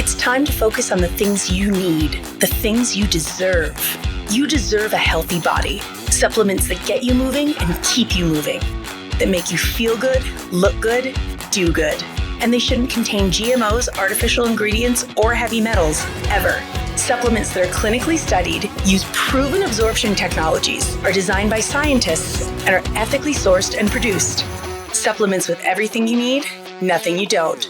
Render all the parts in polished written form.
It's time to focus on the things you need, the things you deserve. You deserve a healthy body, supplements that get you moving and keep you moving, that make you feel good, look good, do good. And they shouldn't contain GMOs, artificial ingredients, or heavy metals, ever. Supplements that are clinically studied, use proven absorption technologies, are designed by scientists, and are ethically sourced and produced. Supplements with everything you need, nothing you don't.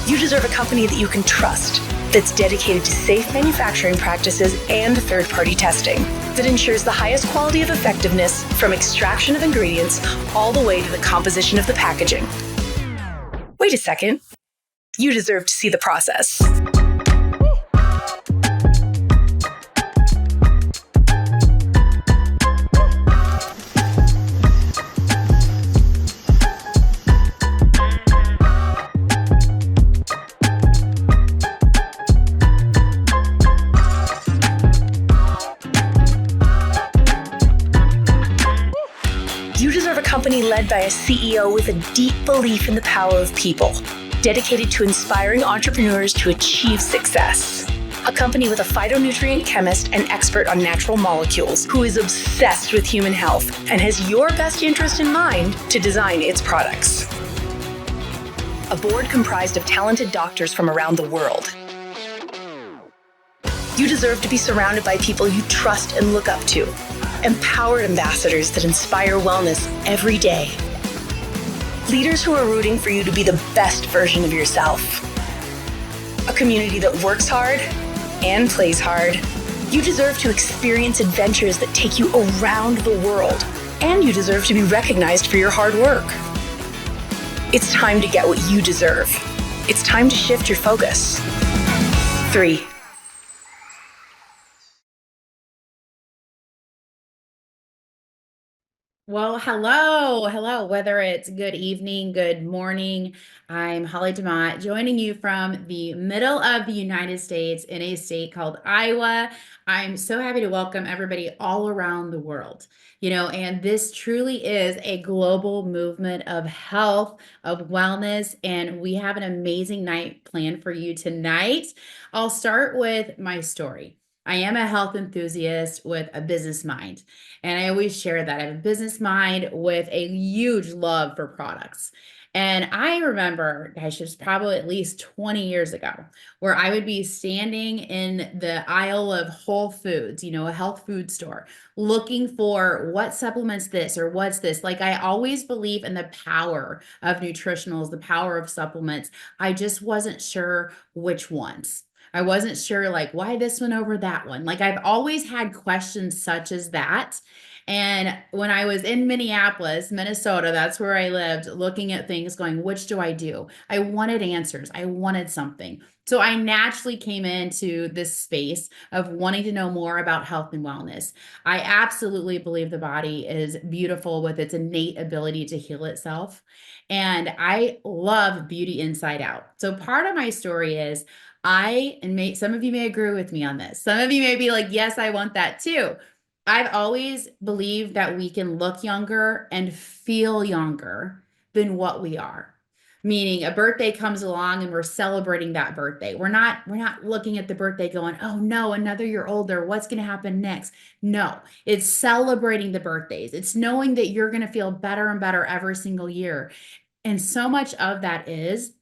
You deserve a company that you can trust, that's dedicated to safe manufacturing practices and third-party testing, that ensures the highest quality of effectiveness from extraction of ingredients all the way to the composition of the packaging. Wait a second. You deserve to see the process. You deserve a company led by a CEO with a deep belief in the power of people, dedicated to inspiring entrepreneurs to achieve success. A company with a phytonutrient chemist and expert on natural molecules who is obsessed with human health and has your best interest in mind to design its products. A board comprised of talented doctors from around the world. You deserve to be surrounded by people you trust and look up to. Empowered ambassadors that inspire wellness every day. Leaders who are rooting for you to be the best version of yourself. A community that works hard and plays hard. You deserve to experience adventures that take you around the world. And you deserve to be recognized for your hard work. It's time to get what you deserve. It's time to shift your focus. 3. Well, hello. Whether it's good evening, good morning, I'm Holly Demott, joining you from the middle of the United States in a state called Iowa. I'm so happy to welcome everybody all around the world. And this truly is a global movement of health, of wellness, and we have an amazing night planned for you tonight. I'll start with my story. I am a health enthusiast with a business mind. And I always share that I have a business mind with a huge love for products. And I remember, gosh, it was probably at least 20 years ago, where I would be standing in the aisle of Whole Foods, a health food store, looking for what supplements this or what's this. Like, I always believe in the power of nutritionals, the power of supplements. I just wasn't sure which ones. I wasn't sure, like, why this one over that one. Like, I've always had questions such as that. And when I was in Minneapolis, Minnesota, that's where I lived, looking at things going, which do I do? I wanted answers. I wanted something. So I naturally came into this space of wanting to know more about health and wellness. I absolutely believe the body is beautiful with its innate ability to heal itself. And I love beauty inside out. So part of my story is some of you may agree with me on this. Some of you may be like, yes, I want that too. I've always believed that we can look younger and feel younger than what we are. Meaning a birthday comes along and we're celebrating that birthday. We're not looking at the birthday going, oh no, another year older. What's going to happen next? No, it's celebrating the birthdays. It's knowing that you're going to feel better and better every single year. And so much of that is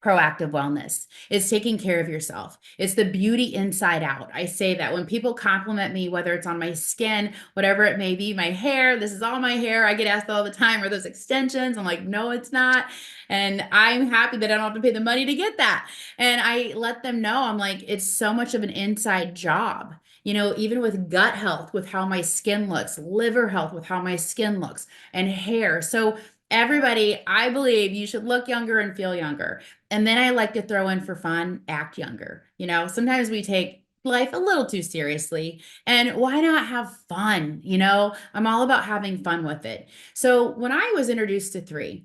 proactive wellness. It's taking care of yourself. It's the beauty inside out. I say that when people compliment me, whether it's on my skin, whatever it may be, my hair, this is all my hair. I get asked all the time, are those extensions? I'm like, no, it's not. And I'm happy that I don't have to pay the money to get that. And I let them know, I'm like, it's so much of an inside job. Even with gut health, with how my skin looks, liver health, with how my skin looks, and hair. So everybody, I believe you should look younger and feel younger. And then I like to throw in for fun, act younger. Sometimes we take life a little too seriously, and why not have fun? I'm all about having fun with it. So when I was introduced to 3,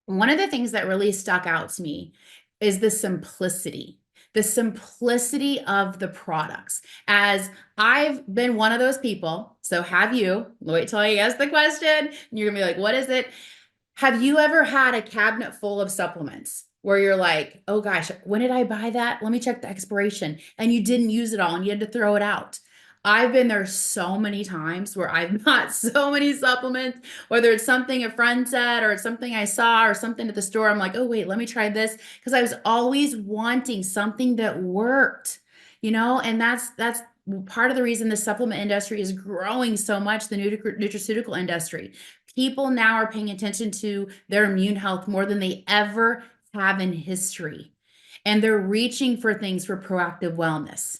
one of the things that really stuck out to me is the simplicity of the products. As I've been one of those people, so have you. Wait till I ask the question, and you're gonna be like, what is it? Have you ever had a cabinet full of supplements? where you're like, oh gosh, when did I buy that? Let me check the expiration. And you didn't use it all and you had to throw it out. I've been there so many times where I've bought so many supplements, whether it's something a friend said or it's something I saw or something at the store. I'm like, oh, wait, let me try this. Because I was always wanting something that worked, and that's part of the reason the supplement industry is growing so much, the nutraceutical industry. People now are paying attention to their immune health more than they ever have in history. And they're reaching for things for proactive wellness.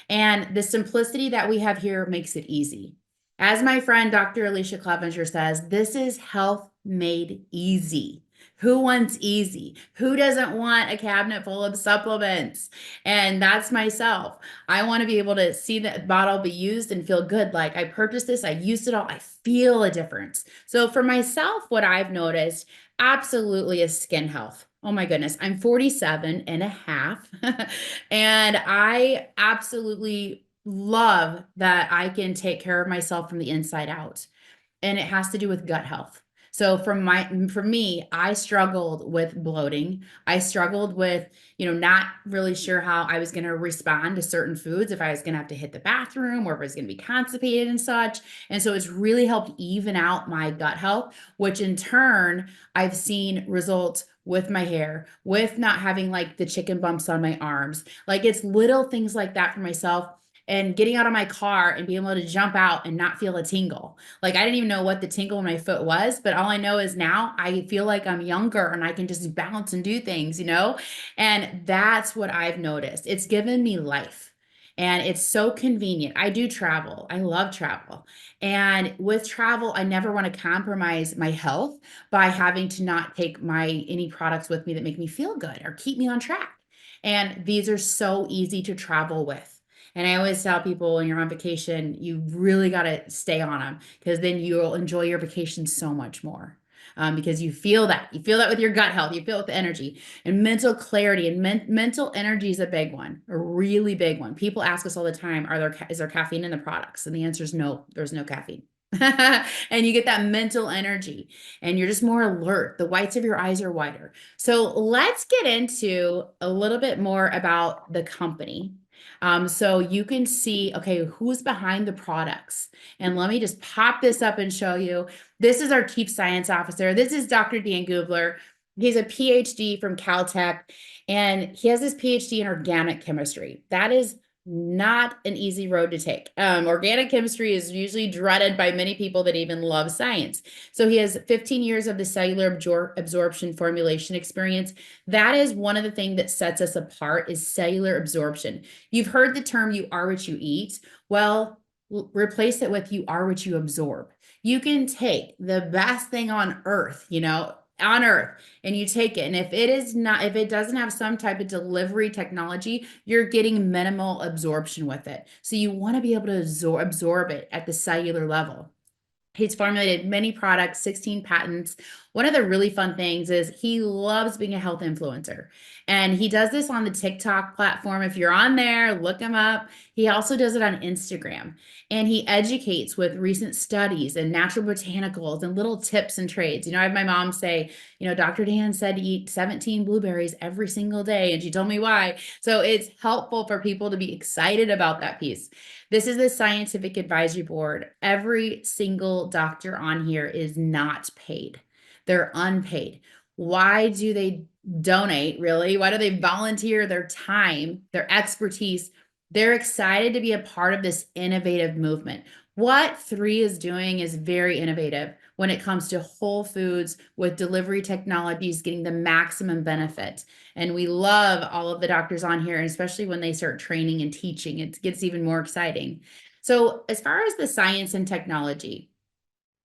And the simplicity that we have here makes it easy. As my friend Dr. Alicia Clevenger says, this is health made easy. Who wants easy? Who doesn't want a cabinet full of supplements? And that's myself. I want to be able to see the bottle be used and feel good. Like I purchased this, I used it all, I feel a difference. So for myself, what I've noticed absolutely is skin health. Oh my goodness, I'm 47 and a half. And I absolutely love that I can take care of myself from the inside out. And it has to do with gut health. So for me, I struggled with bloating. I struggled with, not really sure how I was going to respond to certain foods, if I was going to have to hit the bathroom or if I was going to be constipated and such. And so it's really helped even out my gut health, which in turn, I've seen results with my hair, with not having like the chicken bumps on my arms. Like it's little things like that for myself, and getting out of my car and being able to jump out and not feel a tingle. Like I didn't even know what the tingle in my foot was, but all I know is now I feel like I'm younger and I can just bounce and do things, And that's what I've noticed. It's given me life. And it's so convenient. I do travel. I love travel. And with travel, I never want to compromise my health by having to not take any products with me that make me feel good or keep me on track. And these are so easy to travel with. And I always tell people when you're on vacation, you really got to stay on them, because then you'll enjoy your vacation so much more. Because you feel that. You feel that with your gut health. You feel it with the energy and mental clarity. And mental energy is a big one, a really big one. People ask us all the time, is there caffeine in the products? And the answer is no, there's no caffeine. And you get that mental energy and you're just more alert. The whites of your eyes are wider. So let's get into a little bit more about the company. So you can see, okay, who's behind the products. And let me just pop this up and show you. This is our Chief Science Officer. This is Dr. Dan Gubler. He's a PhD from Caltech, and he has his PhD in organic chemistry. That is not an easy road to take. Organic chemistry is usually dreaded by many people that even love science. So he has 15 years of the cellular absorption formulation experience. That is one of the things that sets us apart, is cellular absorption. You've heard the term, you are what you eat. Well, replace it with you are what you absorb. You can take the best thing on earth, on earth, and you take it, and if it doesn't have some type of delivery technology, you're getting minimal absorption with it. So you want to be able to absorb it at the cellular level. He's formulated many products, 16 patents. One of the really fun things is he loves being a health influencer. And he does this on the TikTok platform. If you're on there, look him up. He also does it on Instagram. And he educates with recent studies and natural botanicals and little tips and trades. I have my mom say, Dr. Dan said to eat 17 blueberries every single day. And she told me why. So it's helpful for people to be excited about that piece. This is the scientific advisory board. Every single doctor on here is not paid. They're unpaid. Why do they donate, really? Why do they volunteer their time, their expertise? They're excited to be a part of this innovative movement. What 3 is doing is very innovative when it comes to whole foods with delivery technologies, getting the maximum benefit. And we love all of the doctors on here, and especially when they start training and teaching, it gets even more exciting. So as far as the science and technology,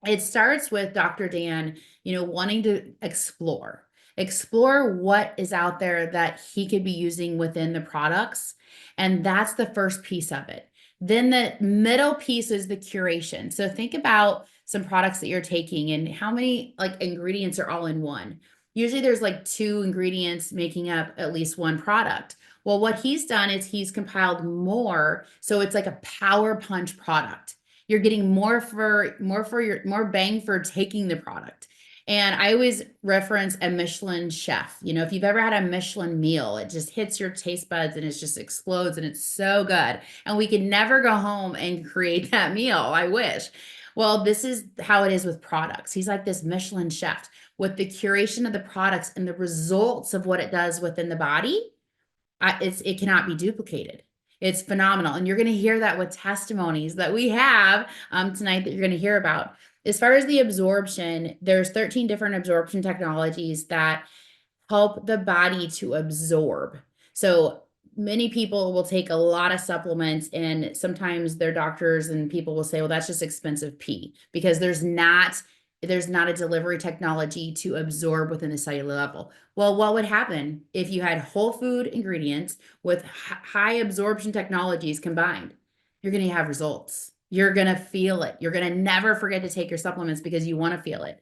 it starts with Dr. Dan, wanting to explore what is out there that he could be using within the products. And that's the first piece of it. Then the middle piece is the curation. So think about some products that you're taking and how many ingredients are all in one. Usually there's 2 ingredients making up at least one product. Well, what he's done is he's compiled more. So it's like a power punch product. You're getting more bang for taking the product. And I always reference a Michelin chef. You know, if you've ever had a Michelin meal, it just hits your taste buds and it just explodes and it's so good. And we can never go home and create that meal. I wish. Well, this is how it is with products. He's like this Michelin chef with the curation of the products and the results of what it does within the body. It cannot be duplicated. It's phenomenal. And you're going to hear that with testimonies that we have tonight that you're going to hear about. As far as the absorption, there's 13 different absorption technologies that help the body to absorb. So many people will take a lot of supplements, and sometimes their doctors and people will say, well, that's just expensive pee, because there's not a delivery technology to absorb within the cellular level. Well, what would happen if you had whole food ingredients with high absorption technologies combined? You're going to have results. You're going to feel it. You're going to never forget to take your supplements because you want to feel it.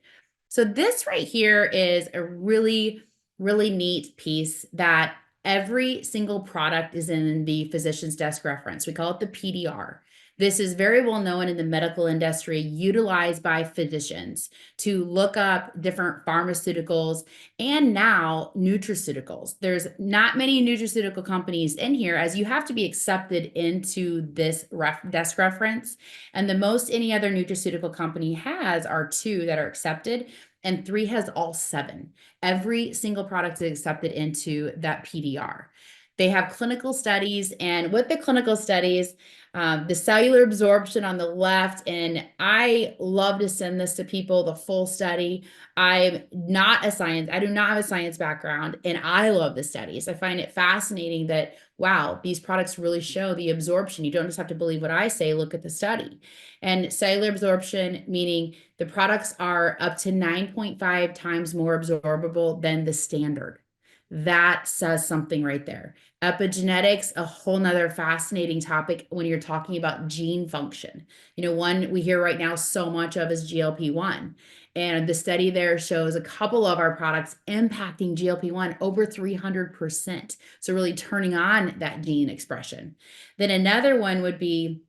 So this right here is a really, really neat piece that every single product is in the physician's desk reference. We call it the PDR. This is very well known in the medical industry, utilized by physicians to look up different pharmaceuticals and now nutraceuticals. There's not many nutraceutical companies in here, as you have to be accepted into this desk reference. And the most any other nutraceutical company has are 2 that are accepted, and 3 has all 7. Every single product is accepted into that PDR. They have clinical studies, and with the clinical studies, the cellular absorption on the left, and I love to send this to people, the full study. I do not have a science background, and I love the studies. I find it fascinating that, wow, these products really show the absorption. You don't just have to believe what I say, look at the study. And cellular absorption, meaning the products are up to 9.5 times more absorbable than the standard. That says something right there. Epigenetics, a whole nother fascinating topic when you're talking about gene function. You know, one we hear right now so much of is GLP-1. And the study there shows a couple of our products impacting GLP-1 over 300%. So really turning on that gene expression. Then another one would be,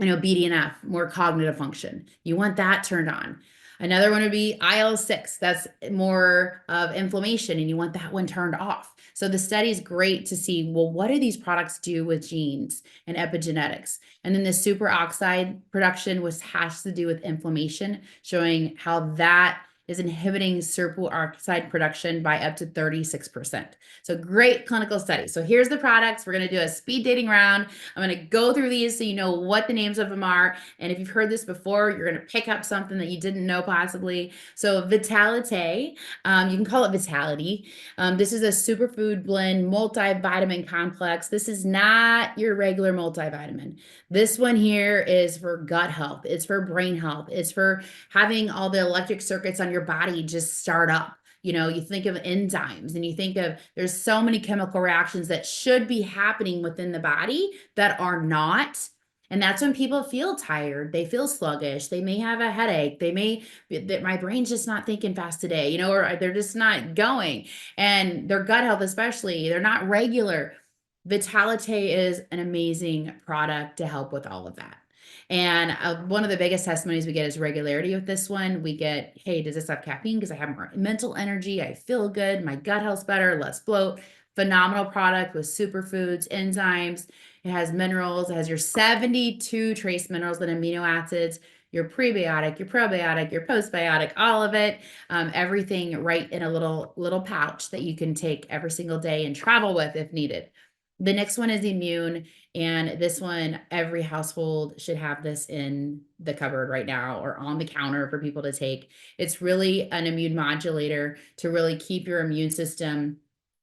BDNF, more cognitive function. You want that turned on. Another one would be IL-6. That's more of inflammation, and you want that one turned off. So the study is great to see, well, what do these products do with genes and epigenetics? And then the superoxide production has to do with inflammation, showing how that is inhibiting superoxide production by up to 36%. So great clinical study. So here's the products. We're going to do a speed dating round. I'm going to go through these so you know what the names of them are. And if you've heard this before, you're going to pick up something that you didn't know possibly. So Vitalité, you can call it Vitality. This is a superfood blend multivitamin complex. This is not your regular multivitamin. This one here is for gut health. It's for brain health. It's for having all the electric circuits on your body just start up. You know, you think of enzymes and you think of, there's so many chemical reactions that should be happening within the body that are not. And that's when people feel tired. They feel sluggish. They may have a headache. My brain's just not thinking fast today, or they're just not going. And their gut health, especially, they're not regular. Vitalité is an amazing product to help with all of that. And one of the biggest testimonies we get is regularity with this one. We get, hey, does this have caffeine? Because I have more mental energy. I feel good. My gut health's better, less bloat. Phenomenal product with superfoods, enzymes. It has minerals. It has your 72 trace minerals and amino acids, your prebiotic, your probiotic, your postbiotic, all of it. Everything right in a little pouch that you can take every single day and travel with if needed. The next one is Immune, and this one, every household should have this in the cupboard right now or on the counter for people to take. It's really an immune modulator to really keep your immune system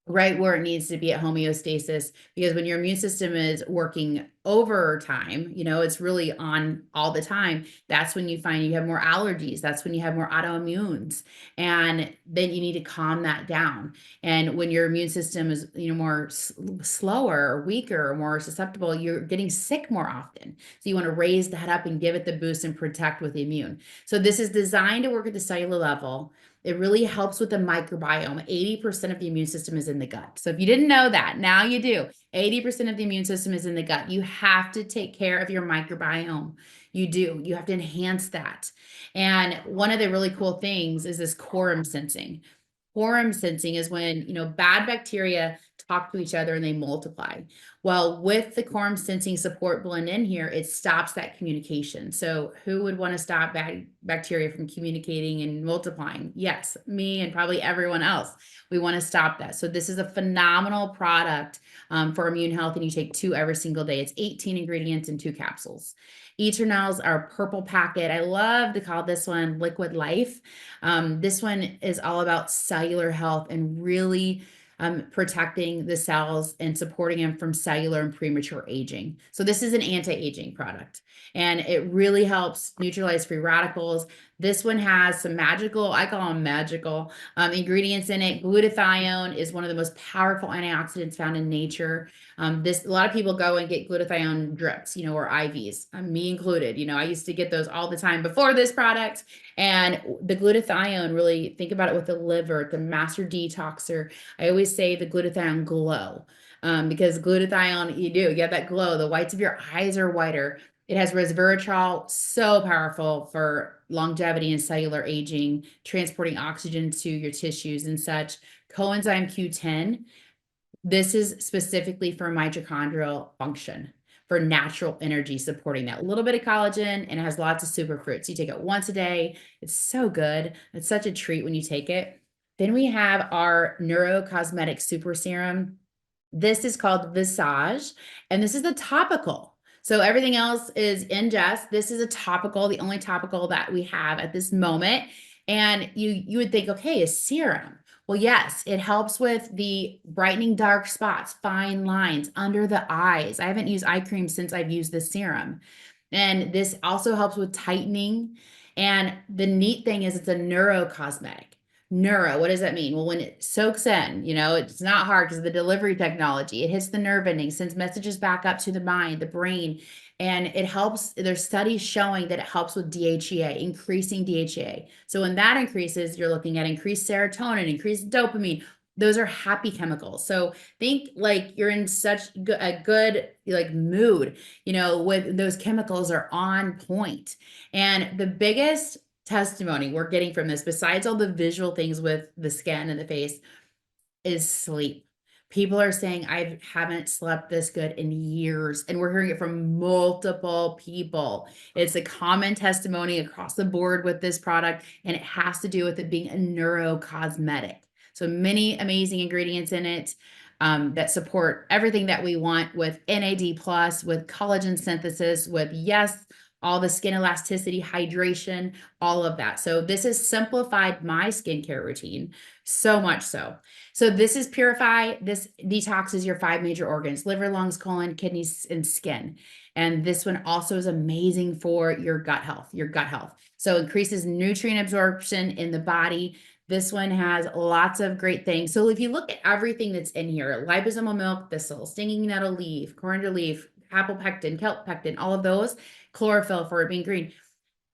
right where it needs to be at homeostasis, because when your immune system is working overtime, it's really on all the time. That's when you find you have more allergies. That's when you have more autoimmunes. And then you need to calm that down. And when your immune system is, more slower or weaker or more susceptible, you're getting sick more often. So you want to raise that up and give it the boost and protect with the immune. So this is designed to work at the cellular level. It really helps with the microbiome. 80% of the immune system is in the gut. So if you didn't know that, now you do. 80% of the immune system is in the gut. You have to take care of your microbiome. You do. You have to enhance that. And one of the really cool things is this quorum sensing. Quorum sensing is when, bad bacteria talk to each other and they multiply. Well, with the quorum sensing support blend in here, it stops that communication. So who would want to stop bad bacteria from communicating and multiplying? Yes, me and probably everyone else. We want to stop that. So this is a phenomenal product for immune health, and you take 2 every single day. It's 18 ingredients in 2 capsules. Eternals are a purple packet. I love to call this one Liquid Life. This one is all about cellular health and really protecting the cells and supporting them from cellular and premature aging. So this is an anti-aging product, and it really helps neutralize free radicals. This one has some magical, I call them magical ingredients in it. Glutathione is one of the most powerful antioxidants found in nature. A lot of people go and get glutathione drips, or IVs, me included. I used to get those all the time before this product. And the glutathione, really think about it with the liver, the master detoxer. I always say the glutathione glow, because glutathione, you get that glow. The whites of your eyes are whiter. It has resveratrol, so powerful for longevity and cellular aging, transporting oxygen to your tissues and such. Coenzyme Q10, this is specifically for mitochondrial function, for natural energy, supporting that. A little bit of collagen, and it has lots of superfruits. You take it once a day. It's so good. It's such a treat when you take it. Then we have our neurocosmetic super serum. This is called Visage, and this is a topical. So everything else is ingest. This is a topical, the only topical that we have at this moment. And you would think, okay, a serum. Well, yes, it helps with the brightening dark spots, fine lines under the eyes. I haven't used eye cream since I've used this serum. And this also helps with tightening. And the neat thing is it's a neurocosmetic. Neuro, what does that mean? Well, when it soaks in, it's not hard because of the delivery technology. It hits the nerve ending, sends messages back up to the mind, the brain, and it helps. There's studies showing that it helps with DHEA, increasing DHEA. So when that increases, you're looking at increased serotonin, increased dopamine. Those are happy chemicals. So think like you're in such a good mood, with those chemicals are on point. And the biggest testimony we're getting from this, besides all the visual things with the skin and the face, is sleep. People are saying, I haven't slept this good in years. And we're hearing it from multiple people. It's a common testimony across the board with this product, and it has to do with it being a neurocosmetic. So many amazing ingredients in it that support everything that we want with NAD+, with collagen synthesis, with, yes, all the skin elasticity, hydration, all of that. So this has simplified my skincare routine so much so. So this is Purify. This detoxes your 5 major organs: liver, lungs, colon, kidneys, and skin. And this one also is amazing for your gut health, So increases nutrient absorption in the body. This one has lots of great things. So if you look at everything that's in here, liposomal milk thistle, stinging nettle leaf, coriander leaf, apple pectin, kelp pectin, all of those, chlorophyll for it being green.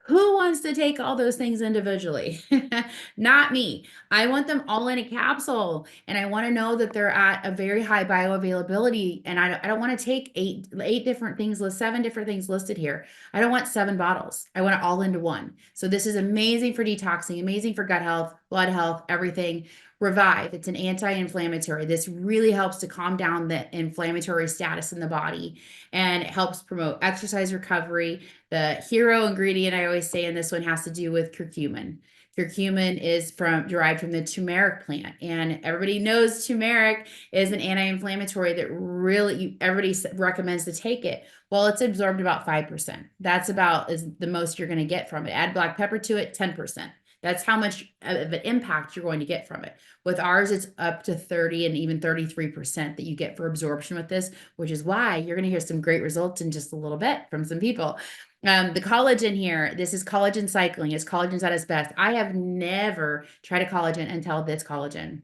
Who wants to take all those things individually? Not me. I want them all in a capsule, and I want to know that they're at a very high bioavailability. And I don't want to take eight different things, 7 different things listed here. I don't want 7 bottles. I want it all into one. So this is amazing for detoxing, amazing for gut health, blood health, everything. Revive, it's an anti-inflammatory. This really helps to calm down the inflammatory status in the body, and it helps promote exercise recovery. The hero ingredient I always say in this one has to do with curcumin. Curcumin is derived from the turmeric plant, and everybody knows turmeric is an anti-inflammatory that really everybody recommends to take it. Well, it's absorbed about 5%. That's about is the most you're going to get from it. Add black pepper to it, 10%. That's how much of an impact you're going to get from it. With ours, it's up to 30 and even 33% that you get for absorption with this, which is why you're going to hear some great results in just a little bit from some people. The collagen here, this is collagen cycling. It's collagen's at its best. I have never tried a collagen until this collagen.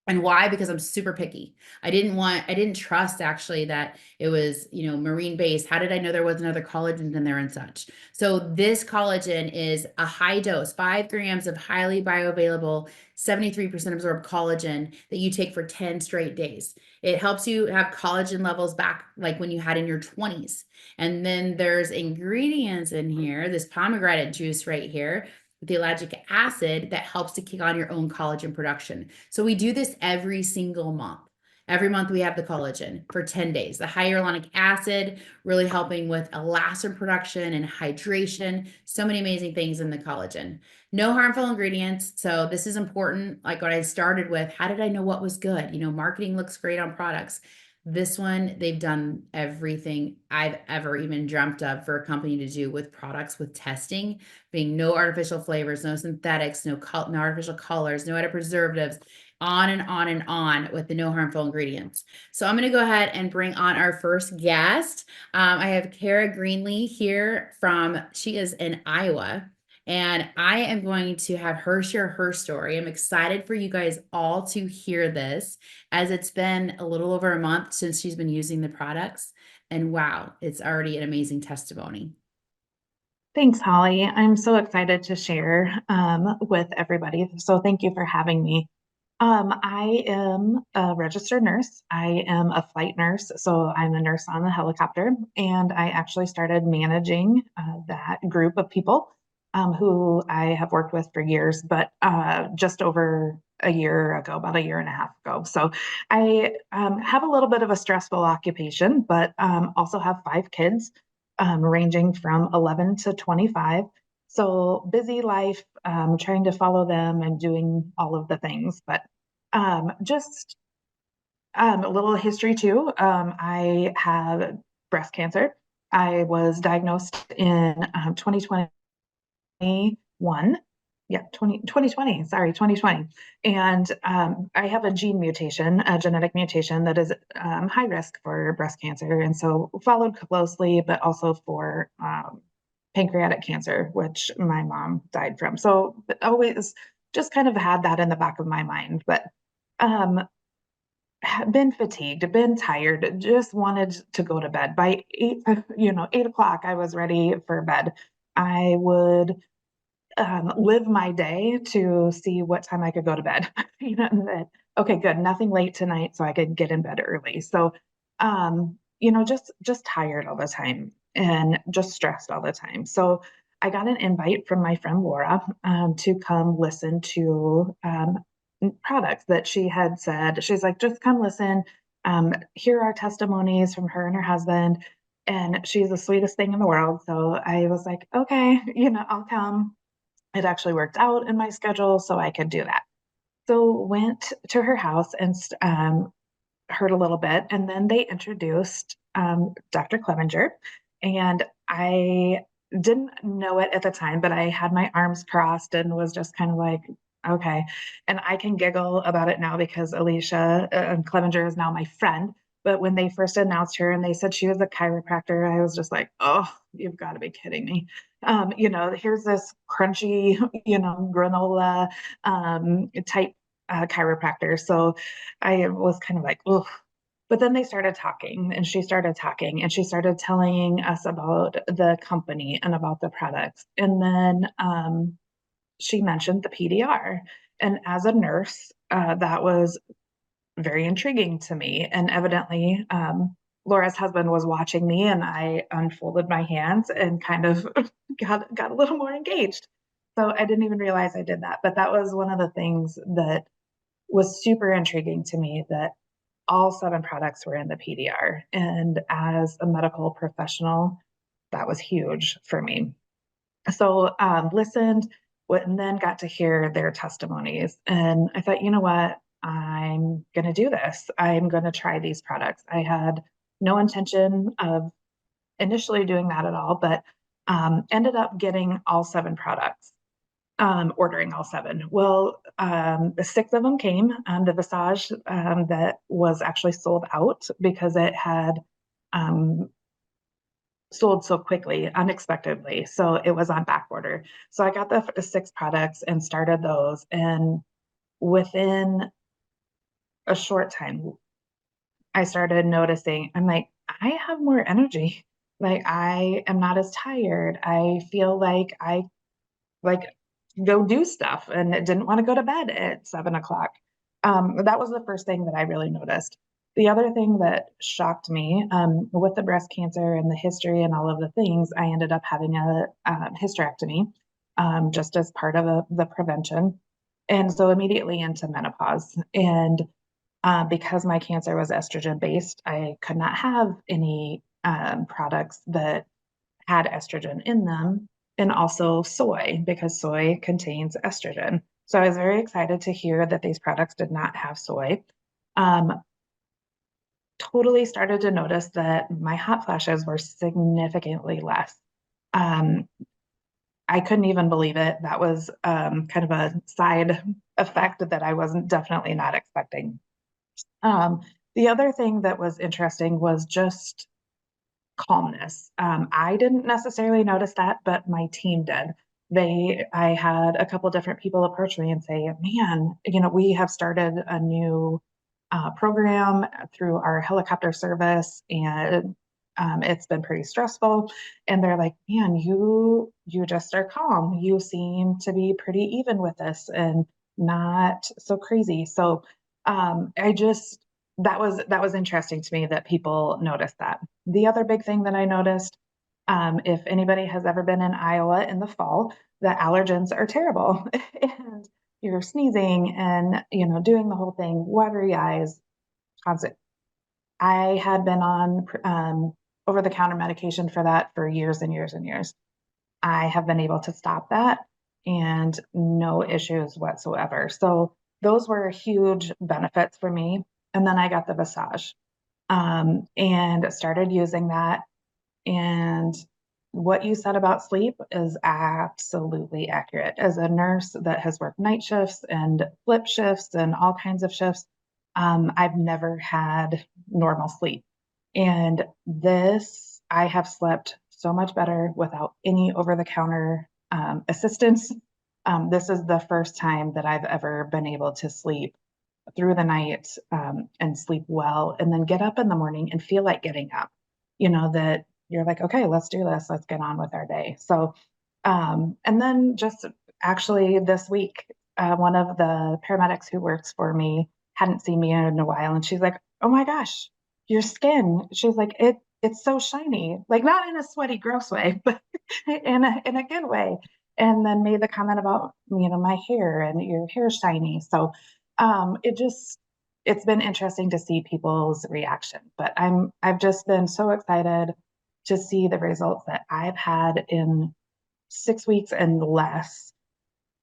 And why? Because I'm super picky. I didn't trust actually that it was, marine based. How did I know there wasn't other collagens in there and such? So this collagen is a high dose, 5 grams of highly bioavailable, 73% absorbed collagen that you take for 10 straight days. It helps you have collagen levels back like when you had in your 20s. And then there's ingredients in here, this pomegranate juice right here, the ellagic acid that helps to kick on your own collagen production. So we do this every single month. Every month we have the collagen for 10 days. The hyaluronic acid really helping with elastin production and hydration. So many amazing things in the collagen. No harmful ingredients. So this is important. Like what I started with, how did I know what was good? Marketing looks great on products. This one, they've done everything I've ever even dreamt of for a company to do with products, with testing, being no artificial flavors, no synthetics, no artificial colors, no added preservatives, on and on and on with the no harmful ingredients. So I'm going to go ahead and bring on our first guest. I have Kara Greenlee here she is in Iowa. And I am going to have her share her story. I'm excited for you guys all to hear this, as it's been a little over a month since she's been using the products. And wow, it's already an amazing testimony. Thanks, Holly. I'm so excited to share with everybody. So thank you for having me. I am a registered nurse. I am a flight nurse. So I'm a nurse on the helicopter. And I actually started managing that group of people who I have worked with for years, but just over a year ago, about a year and a half ago. So I have a little bit of a stressful occupation, but also have 5 kids ranging from 11 to 25. So busy life, trying to follow them and doing all of the things. But just a little history too. I have breast cancer. I was diagnosed in 2021. Yeah, 2020, sorry, 2020. And I have a gene mutation, a genetic mutation that is high risk for breast cancer. And so followed closely, but also for pancreatic cancer, which my mom died from. So always just kind of had that in the back of my mind, but been fatigued, been tired, just wanted to go to bed. By 8 o'clock, I was ready for bed. I would live my day to see what time I could go to bed. Okay, good, nothing late tonight, so I could get in bed early. So, just tired all the time and just stressed all the time. So I got an invite from my friend Laura to come listen to products that she had said. She's like, just come listen. Here are testimonies from her and her husband. And she's the sweetest thing in the world. So I was like, okay, I'll come. It actually worked out in my schedule, so I could do that. So went to her house and heard a little bit, and then they introduced Dr. Clevenger, and I didn't know it at the time, but I had my arms crossed and was just kind of like, okay. And I can giggle about it now because Alicia Clevenger is now my friend. But when they first announced her and they said she was a chiropractor, I was just like, oh, you've got to be kidding me. Here's this crunchy, granola type chiropractor. So I was kind of like, oh. But then they started talking and she started talking and she started telling us about the company and about the products. And then she mentioned the PDR. And as a nurse, that was very intriguing to me. And evidently, Laura's husband was watching me and I unfolded my hands and kind of got a little more engaged. So I didn't even realize I did that. But that was one of the things that was super intriguing to me, that all 7 products were in the PDR. And as a medical professional, that was huge for me. So listened, and then got to hear their testimonies. And I thought, you know what? I'm going to do this. I'm going to try these products. I had no intention of initially doing that at all, but ended up getting all 7 products, ordering all 7. Well, 6 of them came. The Visage that was actually sold out because it had sold so quickly, unexpectedly. So it was on back order. So I got the 6 products and started those. And within a short time, I started noticing, I'm like, I have more energy. Like I am not as tired. I feel like I like go do stuff and didn't want to go to bed at 7 o'clock. That was the first thing that I really noticed. The other thing that shocked me, with the breast cancer and the history and all of the things, I ended up having a hysterectomy, just as part of the prevention. And so immediately into menopause. And because my cancer was estrogen based, I could not have any products that had estrogen in them, and also soy, because soy contains estrogen. So I was very excited to hear that these products did not have soy. Um, Totally started to notice that my hot flashes were significantly less. Um, I couldn't even believe it. That was kind of a side effect that I wasn't definitely not expecting. Um, the other thing that was interesting was just calmness. I didn't necessarily notice that, but my team did. I had a couple different people approach me and say, man, we have started a new program through our helicopter service, and it's been pretty stressful. And they're like, man, you just are calm. You seem to be pretty even with this and not so crazy. So I just that was interesting to me that people noticed that. The other big thing that I noticed, if anybody has ever been in Iowa in the fall, the allergens are terrible. And you're sneezing and, doing the whole thing, watery eyes, constant. I had been on over the counter medication for that for years and years and years. I have been able to stop that and no issues whatsoever. So those were huge benefits for me. And then I got the Visage and started using that. And what you said about sleep is absolutely accurate. As a nurse that has worked night shifts and flip shifts and all kinds of shifts, I've never had normal sleep. And this, I have slept so much better without any over the counter assistance. This is the first time that I've ever been able to sleep through the night and sleep well, and then get up in the morning and feel like getting up, that you're like, okay, let's do this. Let's get on with our day. So, and then just actually this week, one of the paramedics who works for me hadn't seen me in a while. And she's like, oh my gosh, your skin. She's like, it's so shiny, like not in a sweaty, gross way, but in a good way. And then made the comment about, my hair and your hair's shiny. So it's been interesting to see people's reaction, but I've just been so excited to see the results that I've had in 6 weeks and less,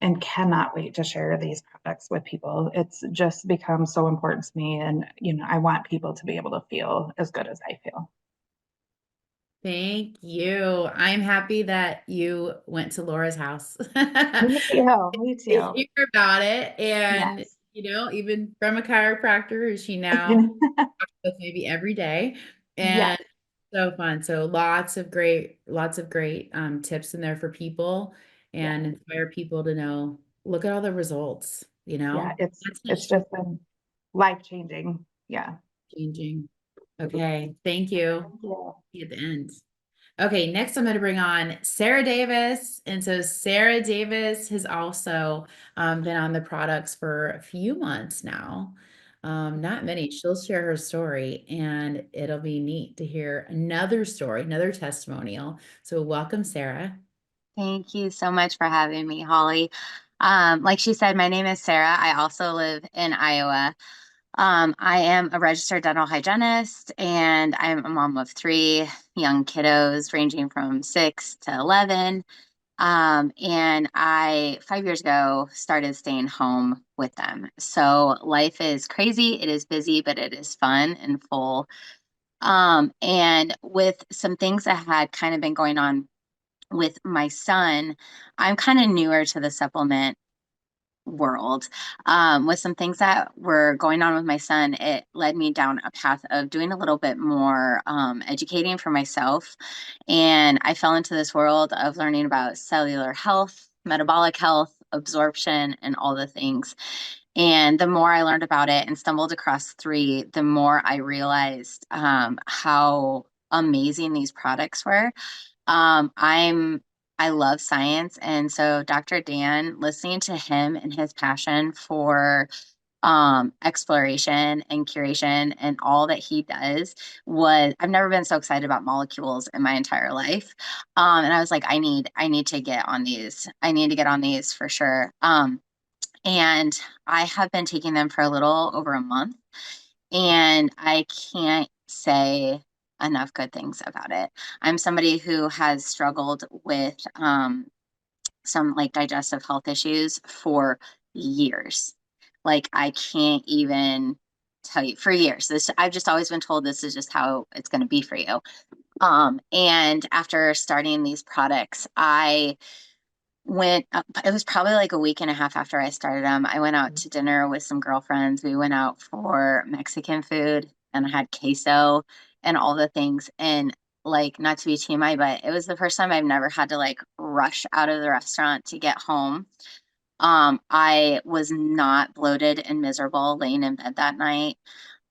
and cannot wait to share these products with people. It's just become so important to me, and I want people to be able to feel as good as I feel. Thank you. I'm happy that you went to Laura's house. Me too. Me To too. hear about it. And, Yes. even from a chiropractor who she now talks with maybe every day. Yes. And so fun. So lots of great tips in there for people Yeah. and inspire people to know, look at all the results, Yeah. It's That's not it's just been life changing. Yeah. changing. Okay. Thank you. Thank you. See you at the end. Okay, next I'm going to bring on Sarah Davis. And so Sarah Davis has also been on the products for a few months now. Not many. She'll share her story, and it'll be neat to hear another story, another testimonial. So welcome, Sarah. Thank you so much for having me, Holly. Like she said, my name is Sarah. I also live in Iowa. I am a registered dental hygienist, and I'm a mom of 3 young kiddos ranging from 6 to 11. And I, 5 years ago, started staying home with them. So life is crazy. It is busy, but it is fun and full. And with some things that had kind of been going on with my son, I'm kind of newer to the supplement world. With some things that were going on with my son, it led me down a path of doing a little bit more educating for myself. And I fell into this world of learning about cellular health, metabolic health, absorption, and all the things. And the more I learned about it and stumbled across 3, the more I realized how amazing these products were. I love science, and so Dr. Dan, listening to him and his passion for exploration and curation and all that he does I've never been so excited about molecules in my entire life. And I was like, I need to get on these. I need to get on these for sure. And I have been taking them for a little over a month, and I can't say enough good things about it. I'm somebody who has struggled with some like digestive health issues for years. Like I can't even tell you, for years. I've just always been told this is just how it's going to be for you. And after starting these products, I went up, it was probably like a week and a half after I started them. I went out to dinner with some girlfriends. We went out for Mexican food, and I had queso and all the things. And like, not to be TMI, but it was the first time I've never had to like rush out of the restaurant to get home. I was not bloated and miserable laying in bed that night.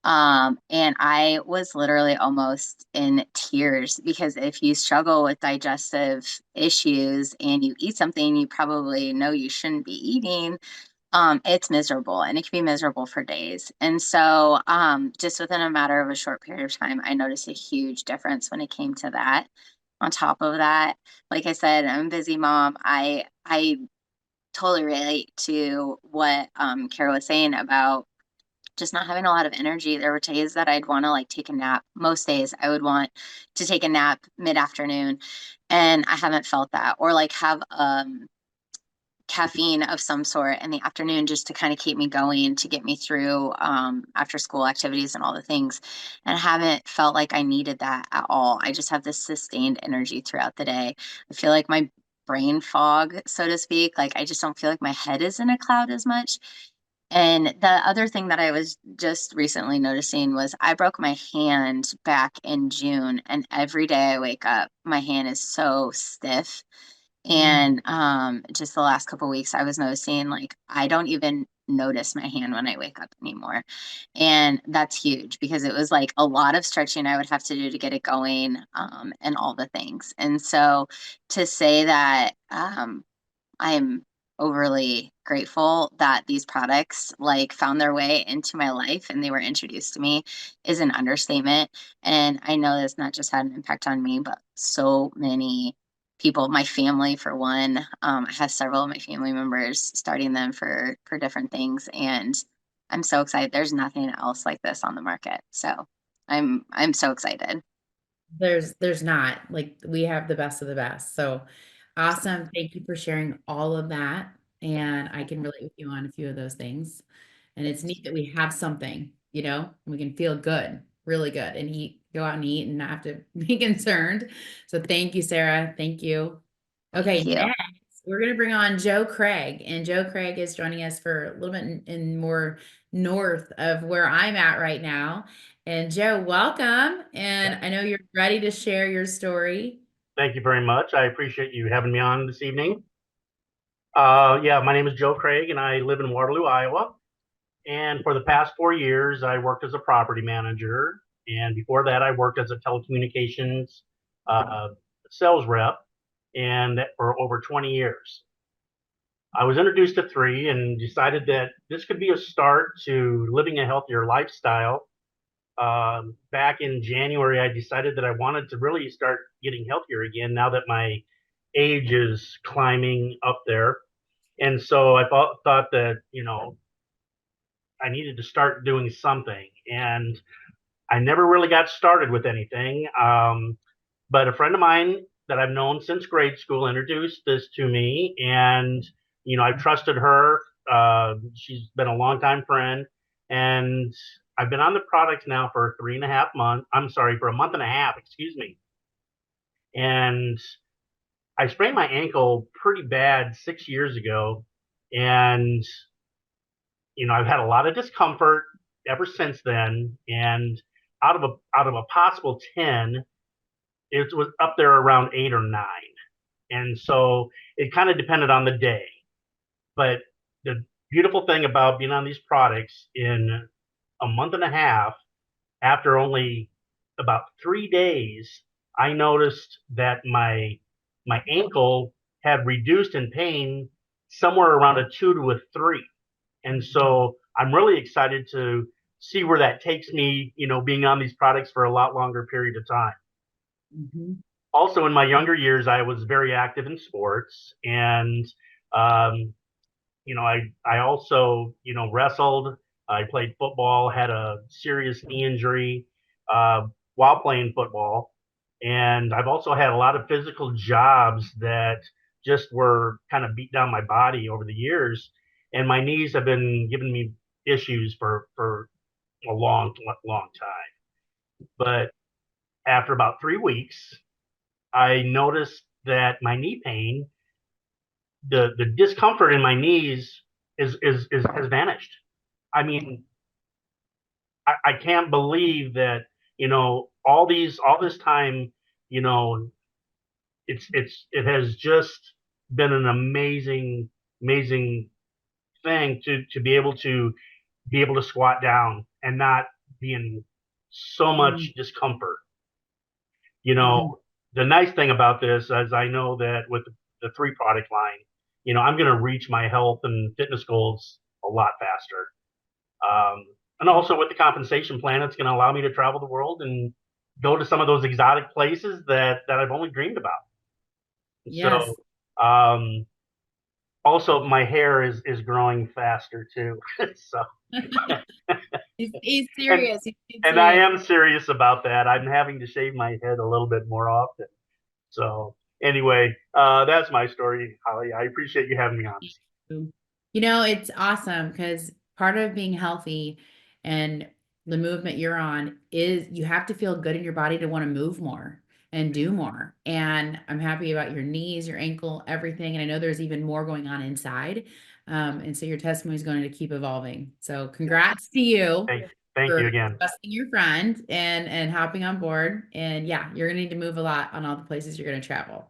And I was literally almost in tears, because if you struggle with digestive issues and you eat something you probably know you shouldn't be eating, it's miserable, and it can be miserable for days. And so, just within a matter of a short period of time, I noticed a huge difference when it came to that. On top of that, like I said, I'm a busy mom. I totally relate to what Kara was saying about just not having a lot of energy. There were days that I'd want to like take a nap. Most days I would want to take a nap mid-afternoon, and I haven't felt that. Or like have caffeine of some sort in the afternoon just to kind of keep me going, to get me through after school activities and all the things. And I haven't felt like I needed that at all. I just have this sustained energy throughout the day. I feel like my brain fog, so to speak, like I just don't feel like my head is in a cloud as much. And the other thing that I was just recently noticing was I broke my hand back in June, and every day I wake up, my hand is so stiff. And just the last couple of weeks, I was noticing like I don't even notice my hand when I wake up anymore. And that's huge, because it was like a lot of stretching I would have to do to get it going, and all the things. And so to say that I'm overly grateful that these products like found their way into my life and they were introduced to me is an understatement. And I know that's not just had an impact on me, but so many people, my family for one. I have several of my family members starting them for different things, and I'm so excited. There's nothing else like this on the market. So I'm so excited. There's not, like, we have the best of the best. So awesome. Thank you for sharing all of that. And I can relate with you on a few of those things. And it's neat that we have something, we can feel good, really good, and go out and eat and not have to be concerned. So thank you, Sarah. Thank you. Okay, Thank you. next we're going to bring on Joe Craig. And Joe Craig is joining us for a little bit in more north of where I'm at right now. And Joe, welcome. And I know you're ready to share your story. Thank you very much. I appreciate you having me on this evening. Yeah, my name is Joe Craig, and I live in Waterloo, Iowa. And for the past 4 years, I worked as a property manager. And before that, I worked as a telecommunications sales rep, and for over 20 years. I was introduced to 3 and decided that this could be a start to living a healthier lifestyle. Back in January, I decided that I wanted to really start getting healthier again now that my age is climbing up there. And so I thought that, I needed to start doing something. And I never really got started with anything. But a friend of mine that I've known since grade school introduced this to me. And, I've trusted her. She's been a longtime friend. And I've been on the product now for 3.5 months. I'm sorry, for a month and a half, excuse me. And I sprained my ankle pretty bad 6 years ago. And, I've had a lot of discomfort ever since then. And out of a possible 10, it was up there around 8 or 9. And so it kind of depended on the day. But the beautiful thing about being on these products, in a month and a half, after only about 3 days, I noticed that my ankle had reduced in pain somewhere around a 2 to a 3. And so I'm really excited to see where that takes me, being on these products for a lot longer period of time. Mhm. Also, in my younger years, I was very active in sports, and um, I also, wrestled. I played football, had a serious knee injury while playing football. And I've also had a lot of physical jobs that just were kind of beat down my body over the years. And my knees have been giving me issues for a long, long time. But after about 3 weeks, I noticed that my knee pain, the discomfort in my knees is has vanished. I mean, I can't believe that, all this time, you know, it has just been an amazing thing to be able to squat down and not be in so much discomfort. The nice thing about this is I know that with the 3 product line, I'm going to reach my health and fitness goals a lot faster. And also with the compensation plan, it's going to allow me to travel the world and go to some of those exotic places that I've only dreamed about. Yes. So, also my hair is growing faster too. So, He's serious. and I am serious about that. I'm having to shave my head a little bit more often. So anyway, that's my story, Holly. I appreciate you having me on. It's awesome because part of being healthy and the movement you're on is you have to feel good in your body to want to move more and do more. And I'm happy about your knees, your ankle, everything. And I know there's even more going on inside. And so your testimony is going to keep evolving. So congrats to you. Thank you again. Trusting your friend and hopping on board. And yeah, you're going to need to move a lot on all the places you're going to travel.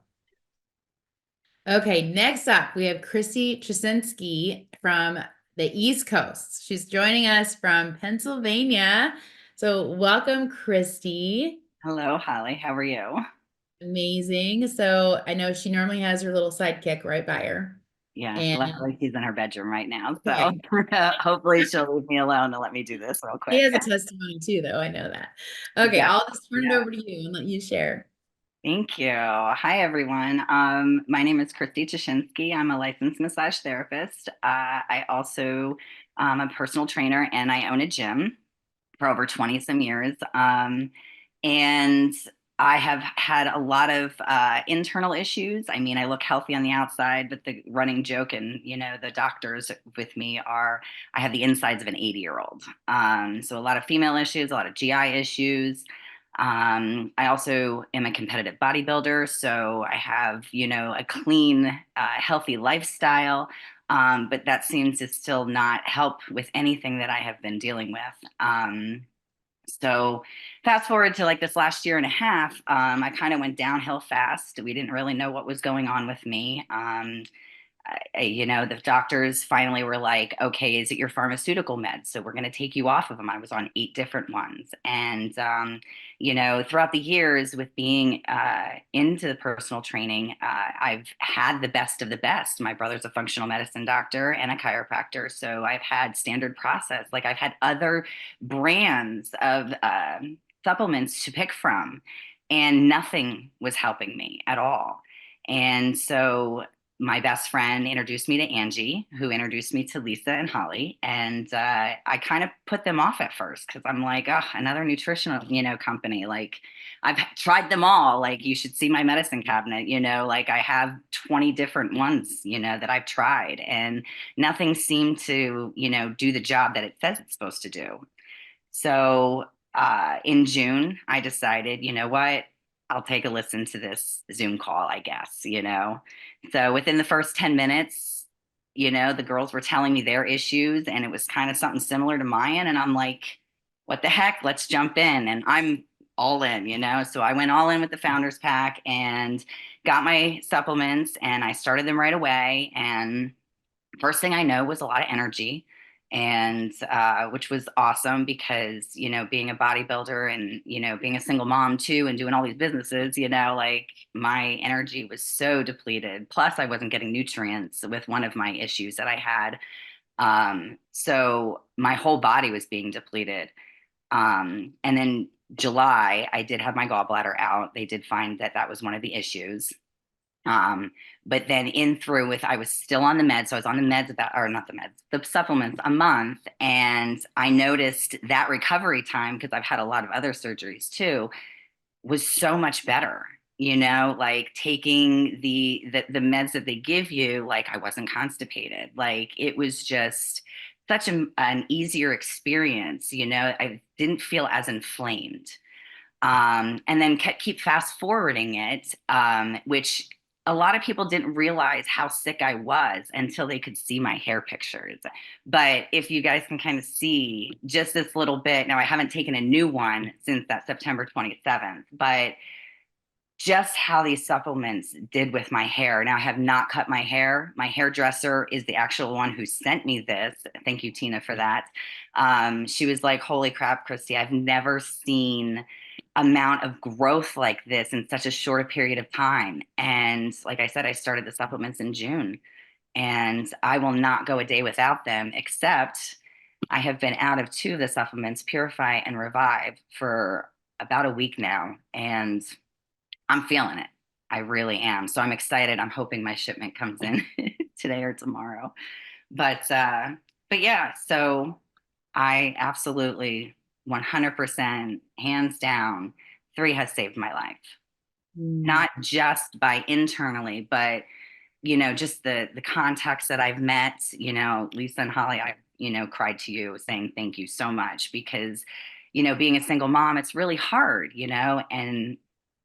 Okay, next up, we have Kristy Touchinsky from the East Coast. She's joining us from Pennsylvania. So welcome, Kristy. Hello, Holly. How are you? Amazing. So I know she normally has her little sidekick right by her. Yeah, And luckily she's in her bedroom right now. So okay. hopefully she'll leave me alone and let me do this real quick. She has a testimony too, though. I know that. Okay, Yeah. I'll just turn it over to you and let you share. Thank you. Hi, everyone. My name is Kristy Touchinsky. I'm a licensed massage therapist. I also am a personal trainer and I own a gym for over 20 some years. And I have had a lot of internal issues. I mean, I look healthy on the outside, but the running joke and, the doctors with me are, I have the insides of an 80-year-old. So a lot of female issues, a lot of GI issues. I also am a competitive bodybuilder, so I have, a clean, healthy lifestyle. But that seems to still not help with anything that I have been dealing with. So fast forward to like this last year and a half, I kind of went downhill fast. We didn't really know what was going on with me. The doctors finally were like, okay, is it your pharmaceutical meds? So we're going to take you off of them. I was on 8 different ones. And, throughout the years with being into the personal training, I've had the best of the best. My brother's a functional medicine doctor and a chiropractor. So I've had standard process. Like I've had other brands of supplements to pick from, and nothing was helping me at all. And so my best friend introduced me to Angie, who introduced me to Lisa and Holly. And I kind of put them off at first because I'm like, oh, another nutritional, company. Like I've tried them all. Like you should see my medicine cabinet, like I have 20 different ones, that I've tried and nothing seemed to, do the job that it says it's supposed to do. So in June, I decided, you know what? I'll take a listen to this Zoom call, I guess, So within the first 10 minutes, the girls were telling me their issues and it was kind of something similar to mine. And I'm like, what the heck? Let's jump in. And I'm all in, So I went all in with the Founders Pack and got my supplements and I started them right away. And first thing I know was a lot of energy, and which was awesome because, you know, being a bodybuilder and, you know, being a single mom too and doing all these businesses, you know, like my energy was so depleted. Plus, I wasn't getting nutrients with one of my issues that I had. So my whole body was being depleted. And then July, I did have my gallbladder out. They did find that that was one of the issues. But then in through with, I was still on the meds. So I was on the meds about, or not the meds, the supplements a month. And I noticed that recovery time, because I've had a lot of other surgeries too, was so much better. You know, like taking the meds that they give you, like I wasn't constipated. Like it was just such an easier experience. You know, I didn't feel as inflamed. And then keep fast forwarding it, which a lot of people didn't realize how sick I was until they could see my hair pictures. But if you guys can kind of see just this little bit, now I haven't taken a new one since that September 27th, but just how these supplements did with my hair. Now I have not cut my hair. My hairdresser is the actual one who sent me this. Thank you, Tina, for that. She was like, holy crap, Kristy, I've never seen amount of growth like this in such a short period of time. And like I said, I started the supplements in June, and I will not go a day without them, except I have been out of two of the supplements, Purify and Revive, for about a week now. And I'm feeling it. I really am. So I'm excited. I'm hoping my shipment comes in today or tomorrow. But yeah, so I absolutely 100% hands down, 3 has saved my life. Not just by internally, but you know, just the contacts that I've met, you know, Lisa and Holly, I, you know, cried to you saying thank you so much, because, you know, being a single mom, it's really hard, you know, and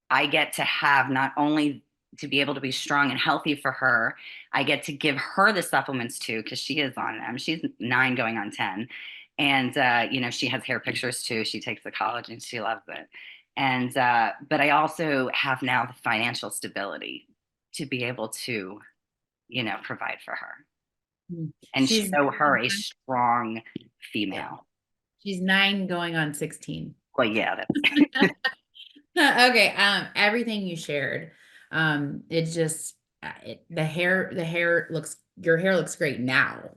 I get to have not only to be able to be strong and healthy for her, I get to give her the supplements too, because she is on them. She's 9 going on 10. And, you know, she has hair pictures too. She takes the collagen. She loves it. And, but I also have now the financial stability to be able to, you know, provide for her and show her a strong female. She's 9 going on 16. Well, yeah. Okay. Everything you shared, it just, your hair looks great now.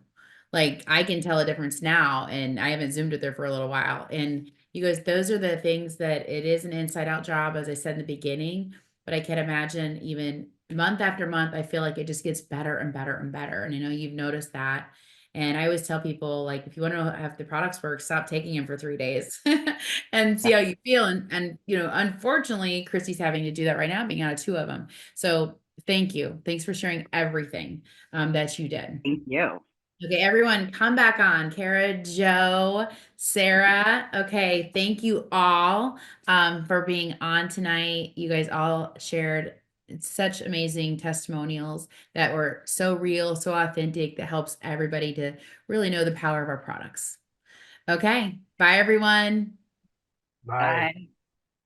Like I can tell a difference now, and I haven't Zoomed with her for a little while. And you guys, those are the things that it is an inside out job, as I said in the beginning, but I can imagine even month after month, I feel like it just gets better and better and better. And I know you've noticed that. And I always tell people, like, if you want to know how the products work, stop taking them for 3 days and see how you feel. And, you know, unfortunately, Christy's having to do that right now, being out of 2 of them. So thank you. Thanks for sharing everything that you did. Thank you. Okay, everyone, come back on. Kara, Joe, Sarah. Okay, thank you all for being on tonight. You guys all shared such amazing testimonials that were so real, so authentic, that helps everybody to really know the power of our products. Okay, bye, everyone. Bye. Bye.